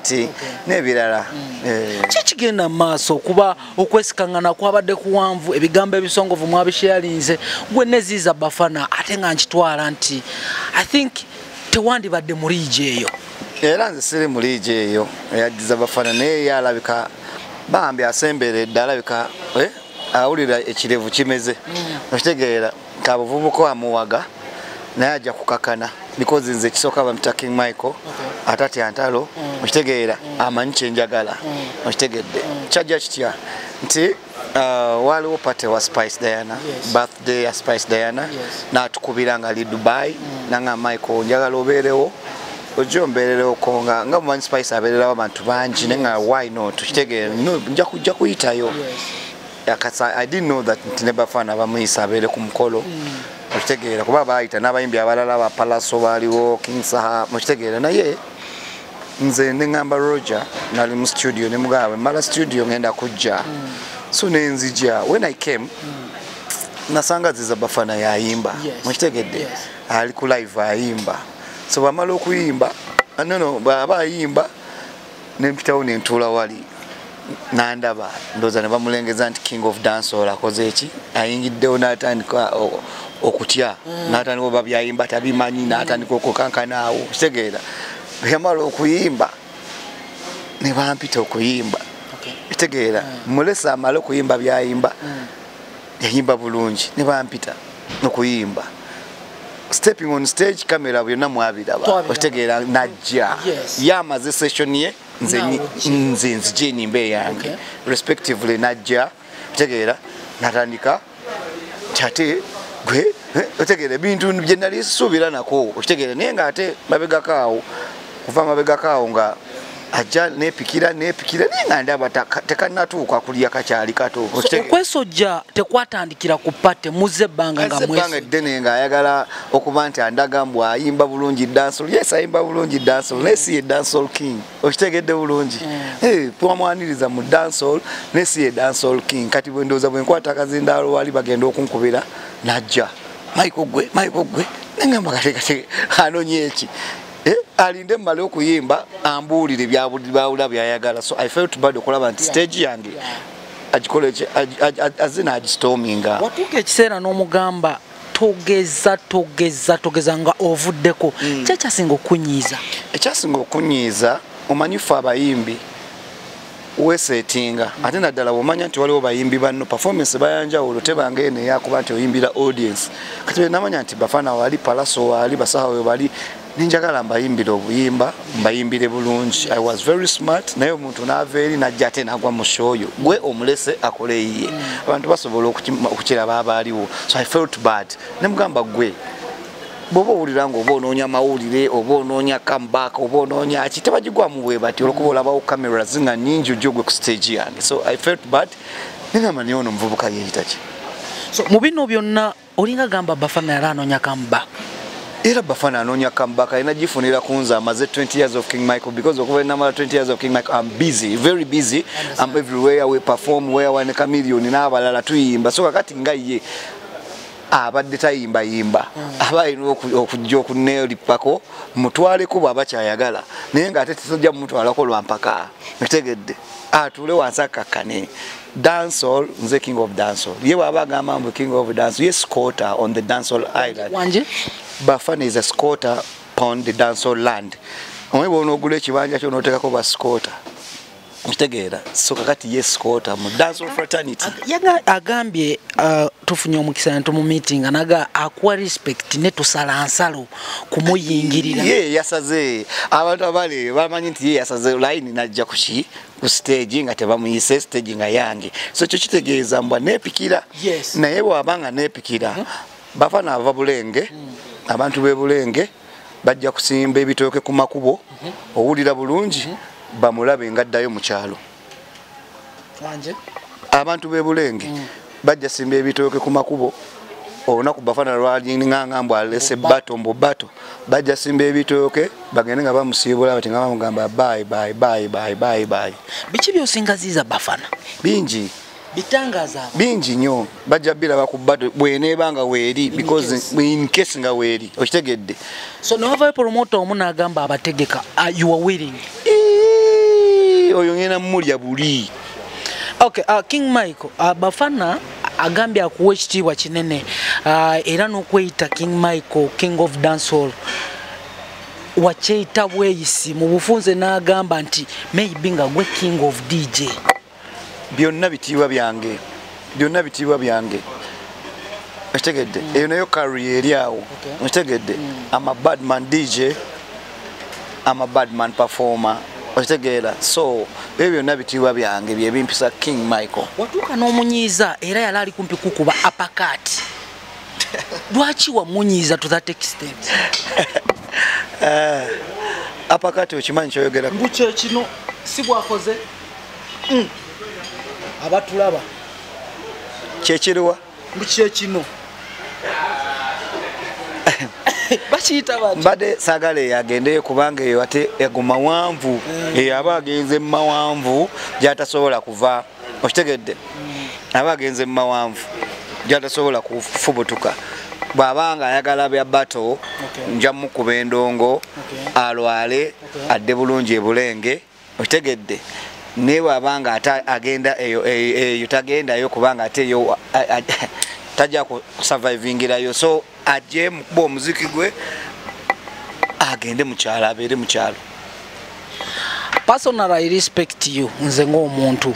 fraternity n'ebirala. Kikigenda maaso kuba okwesikangana kwabadde kuwanvu ebigambo ebisongovu mwabisharinze gwe ne Ziza Bafana ate nga nkitwala nti I think tewandibadde mu liigi eyo. Era nze siri mu liigi eyo eya Ziza Bafana naye yalabika bambi asemberedde alabika awulira ekirevu kimeze. Okitegeera kabuvubuko amuwaga naye ajja kukakana because nze kisooka bamita King Michael atati antalo okitegeera amanyi kyenjagala okitegedde kyajja kitya nti waliwo pate wa Spice Diana birthday ya Spice Diana n'atukubira nga ali Dubai nanga Michael njagala obeerewo ojja ombeererewo konga nga mumanyi Spice abeererawo abantu bangi nenga why not okitegeera nja kujja kuyitayo. I didn't know that Ziza Bafana bamuyisa abeere ku mukolo okitegeera kuba baayita n'abayimbi abalala ba Palaso baaliwo King Saha okitegeera naye nze neŋŋamba Roger nali mu studio ne mugawe mala studio ngenda kujja so nenzija when I came nasanga Ziza Bafana yayimba mukitegedde ali ku live ayimba so bamala okuyimba baba ayimba nempitawo nentuula wali nandaba ndoza ne bamulengeza nti King of Dancehall akoze eki ayingiddewo n'atandika okutya n'atandika oba byayimba tabimanyi n'atandika okukankanaawo kitegeera yamala okuyimba ne bampita okuyimba kitegeera mulesa amala okuyimba byayimba yayimba bulungi ne bampita okuyimba stepping on stage camera byonna mwabiraba kitegeera najja yamaze session ye nze nzije nimbe yange respectively najja kitegeera natandika tate gwe otegeera bintu bye nali suubira nako okitegeera naye nga ate mabegakaawo kuva mabegakaawo nga ajja nepikira naye nga ndaba tekanatuuka kulya kakyali kato okwesojja tekwatandikira ku pate muze ebbanga nga mwezi eddene nga ayagala okuba nti andaga mbu ayimba bulungi dancehall yes ayimba bulungi dancehall naye si ye dancehall king okitegedde bulungi twamwaniriza mu dancehall naye si ye dancehall king kati bwe ndowooza bwe nkwata akazindaalo wali bagenda okunkubira najja Michael gwe nengamba kate anonye eki alinde mmale okuyimba ambuulire byabula byayagala so I felt bad okulaba nti stage yange agikole azina agistorminga watuuka ekiseera n'omugamba togeza nga ovuddeko kyekyasinga okunyiiza ekyasinga okunyiiza omanyifu abayimbi wesetinga ate naddala bwomanya nti waliwo bayimbi banno performance bayanjawulo tebanga ene yakuba nti oyimbira audience kati namanya nti Bafana wali Palaso wali Basahawe wali ninjagala mbayimbire obuyimba mbayimbire bulungi I was very smart naye omuntu n'aveeri najja ate nagwa mu show yo gwe omulese akole yiye abantu basobola okukiraba abaaliwo so I felt bad nemugamba gwe bobo owulira nga oba onoonya mawulire oba onoonya comeback oba onoonya ki tebagigwamu bwe bati olwokuba olabawo cameras nga nnyingi ojja ogwe ku stage yange so I felt bad nengamba naye ono omuvubuka yeeyita ki so mu bino byonna olinga gamba Bafana yali anoonya comeback era Bafana anoonya comeback alina gifunira kunza amaze 20 years of King Michael because okuva namala 20 years of King Michael I'm busy very busy I'm everywhere we perform where one chameleon n'abalala tuyimba so kakati nga ye abadde tayimba abayina okujja okuneelipako mutwaleko bw'aba kyayagala naye nga ate tesojja mutwalako lwampaka otegedde atule wansi akakkane dancehall nze King of Dancehall ye bw'aba agamba mbu King of Dancehall ye squatter on the dancehall island wanje Bafana is a squatter on the dancehall land omwe bw'onoogula ekibanja kyo n'oteekako ba squatter mtegeera so kakati ye squatter mu dancehall fraternity yaga agambye tufunye omukisa nto mu meeting anaga akwa respect ne tusala nsalo kumuyingirira ye yasaze abantu abali bamanyi nti ye yasaze line najja kushi ku stage nga tebamuyise stage nga yange so kyo kitegeeza mbwa nepikira naye bw'abanga nepikira Bafana ava Bulenge abantu be Bulenge bajja kusimba ebitooke ku makubo owulira bulungi bamulabe ngaddayo mu kyalo wanje abantu be Bulenge bajja simba ebitooke ku makubo olunaku Bafana lwali ngangambwa alese bato bajja simba ebitooke bagende nga bamusiibula bati nga bamugamba bye biki byosinga Ziza Bafana bingi bitangaza bingi nyo bajja biraba ku bato bweneebanga weeri because in case nga weeri okitegedde so no have a promoter omuna agamba abategeka you are willing oyo ngena mulya buli. Okay, King Michael, Bafana agambye akuwa ekitiibwa kinene era n'okweyita King Michael, King of Dancehall. Wakyeyita bweyisi mu bufunze n'agamba nti maybe nga gwe King of DJ. Byonna bitiibwa byange. Byonna bitiibwa byange. Okitegedde? Eyo nayo career eri awo. Okitegedde? I'm a bad man DJ. I'm a bad man performer. Okitegera? So, ebyo byonna bitiibwa byange bye bimpisa King Michael. Watuuka n'omunyiiza era yali ali kumpi kukuba uppercut. Lwaki wamunyiiza to that extent? Uppercut okimanyi kyoyogera? Mbuche kino si bwakoze. Abatulaba. Kyekiriwa? Mbuche kino. Bachiyita bati. Mbadde saagala yagendeyo kubanga eyo ate eguma wanvu. Eyo aba agenze mu mawanvu gy'atasobola kuva. Okitegedde? Aba agenze mu mawanvu gy'atasobola kufubutuka. Bw'abanga ayagala bya battle nja mukuba endongo alwale adde bulungi ebulenge. Okitegedde? Ne bw'abanga agenda eyo tagendayo kubanga ate eyo tajja ku survivingirayo. So ajje mukuba omuziki gwe agende mu kyalo abeere mu kyalo. Personally, I respect you nze ng'omuntu.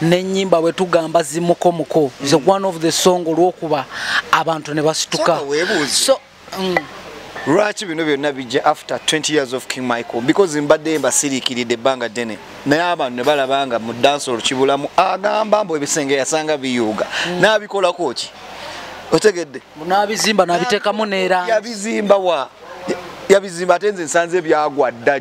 N'ennyimba bwe tugamba zimukomuko is one of the song olw'okuba abantu ne basituka. So lwaki bino byonna bijja after 20 years of King Michael? Because mbadde mbasiriikiridde ebbanga ddene naye abantu ne balabanga mu dancehall kibulamu agamba mbu ebisenge yasanga biyuuga n'abikolako ki? Otegedde? N'abizimba n'abiteekamu n'erangi. Yabizimba wa? Yabizimba ate nze nsanze byagwa dda.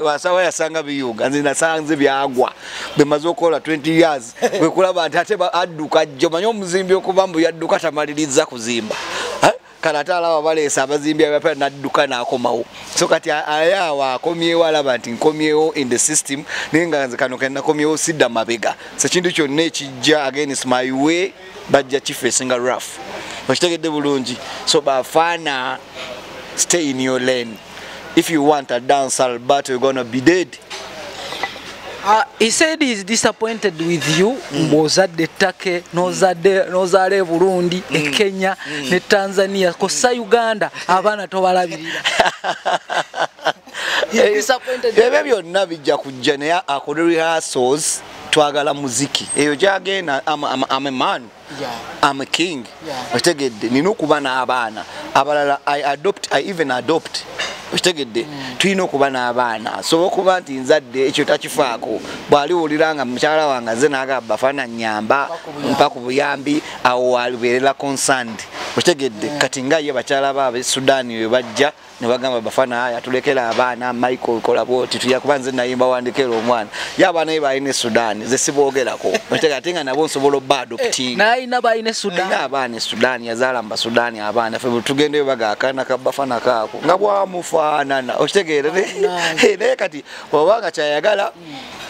Basawa yasanga biyuuga nze nasanze byagwa. Bemaze okola 20 years bwe kulaba nti ate adduka jjo manyi omuzimbi okuba mbu yadduka tamaliriza kuzimba. Kanata alaba baleesa abazimbi abapya nadduka n'akomawo. So kati ayawa akomyewo alaba nti nkomyewo in the system naye nga nze kano kena komyewo sidda mabega. So kintu kyonna ekijja against my way bajja kifeesinga rough. Okitegedde bulungi. So Bafana, stay in your lane. If you want a dancehall battle, you're gonna be dead. He said he's disappointed with you. Mbozadde Take, nozale Burundi, Kenya, ne Tanzania, kosa Uganda, abana tobalabirira. He's disappointed. Ebyo byonna bijja kujja naye akole rehearsals twagala muziki. Eyo gyagenda I'm a man. Yeah. I'm a king. Okitegedde? Nina okuba n'abaana. Abalala I even adopt. Okitegedde? Tulina okuba n'abaana. Sobola okuba nti nzadde ekyo takifaako. Bw'aliwuliranga mukyala wange nze n'agamba Bafana nnyamba mpa ku buyambi awo alibeerera concerned. Okitegedde? Kati nga ye bakyala baabe Sudan we bajja ne bagamba Bafana aya tulekera abaana Michael kola bwoti tuyakuba nze nayimba wandikera omwana. Ye abaana be balina Sudan ze siboogerako. Okitegedde? Ate nga nabo nsobola obba adopting. Naina baine Sudan. Ina abane Sudan yazala mba Sudan abana fe tugende baga akana ka Bafana kaako nga bwamufaanana. Okitegedde? Naye kati obanga kyayagala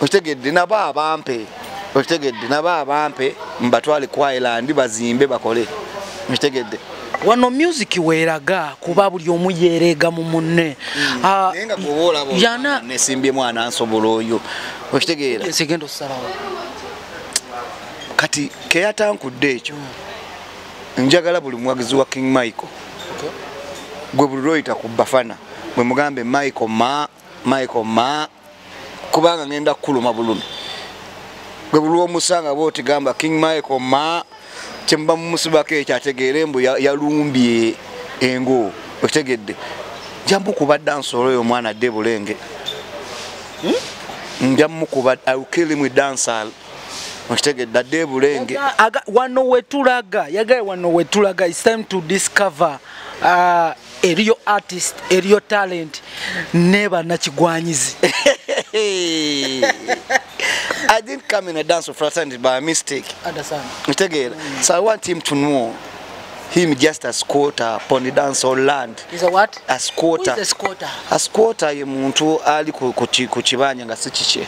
okitegedde naba abampe. Okitegedde naba abampe mbatwale ku island bazimbe bakole. Okitegedde? Wano music weeraga kuba buli omu yeerega mu munne. Nenga gobola bo. Yana nesimbye mwana ansobola oyo. Okitegera? Segendo salawo. Kati keyatankudde ekyo. Njagala buli mwagizi wa King Michael. Gwe buli roita ku Bafana. Mwe mugambe Michael ma kubanga ngenda kuluma bulumi. Gwe buli omusanga boti gamba King Michael ma Chemba musibako ekyategeere mbu yalumbye engo. Okitegedde? Jambu kuba dancehall oyo mwana adde bulenge. Njammu kuba I will kill him with dancehall. Okitegedde adde bulenge. Wano wetulaga, yagaye wano wetulaga, it's time to discover a real artist, a real talent, never nakigwanyizi. I didn't come in a dance fraternity by a mistake. Understand? So I want him to know him just a squatter upon the dance or land. He's a what? A squatter. Who is a squatter? A squatter ye muntu ali ku kibanja nga sikiche.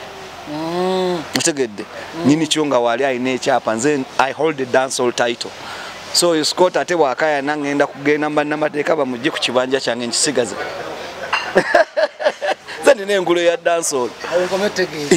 Otegedde? Nini kyonga wali ayina ekyapa nze I hold the dancehall title. So you squatter ate wakaya nangenda kugenda mbannamateeka bamujje ku kibanja kyange nkisigaze. n'engulo ya dansol ayo ngometegeeza